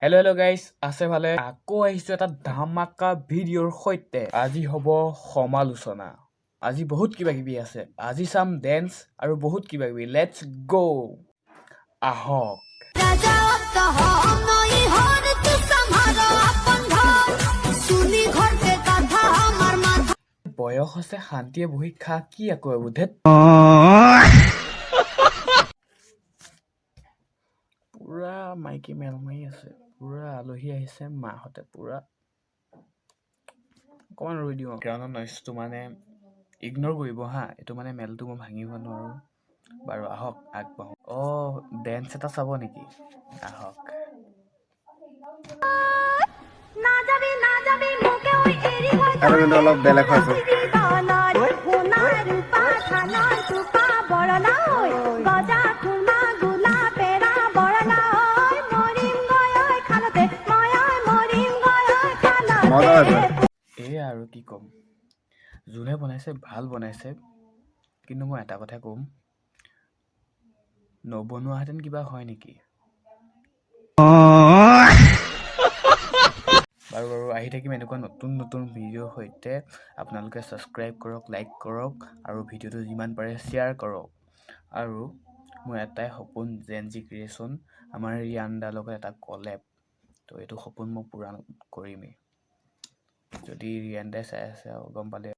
Hello' guys, আছে ভালে? আকৌ আহিছো এটা ধামাকা ভিডিঅ'ৰ সৈতে। আজি হ'ব সমালোচনা। আজি বহুত কিবা কিবি আছে। আজি চাম ডেন্স আৰু বহুত কিবা কিবি। লেটছ গ' আহক। বয়স আছে, শান্তিয়ে বহি খা, কি আকৌ এইবোৰ ধেত। পুৰা মাইকী মেল মাৰি আছে, পুৰা আলহী আহিছে, মাহঁতে পুৰা অকণমান ৰৈ দিওঁ। গ্ৰাউণ্ডৰ নইজটো মানে ইগন'ৰ কৰিব হা, এইটো মানে মেলটো মই ভাঙিব নোৱাৰোঁ। বাৰু আহক আগবাঢ়ো। ডেন্স এটা চাব নেকি? আহক। আৰু কিন্তু অলপ বেলেগ হৈছে। এই আৰু কি ক'ম, যোনে বনাইছে ভাল বনাইছে, কিন্তু মই এটা কথা ক'ম, নবনোৱাহেঁতেন কিবা হয় নেকি? বাৰু আহি থাকিম এনেকুৱা নতুন নতুন ভিডিঅ'ৰ সৈতে। আপোনালোকে ছাবস্ক্ৰাইব কৰক, লাইক কৰক আৰু ভিডিঅ'টো যিমান পাৰে শ্বেয়াৰ কৰক। আৰু মোৰ এটাই সপোন, জেনজি ক্ৰিয়েশ্যন আমাৰ ৰিয়ানদাৰ লগত এটা কলেব। তো এইটো সপোন মই পূৰণ কৰিমেই। যদি ৰিয়ানদাই চাই আছে আৰু গম পালে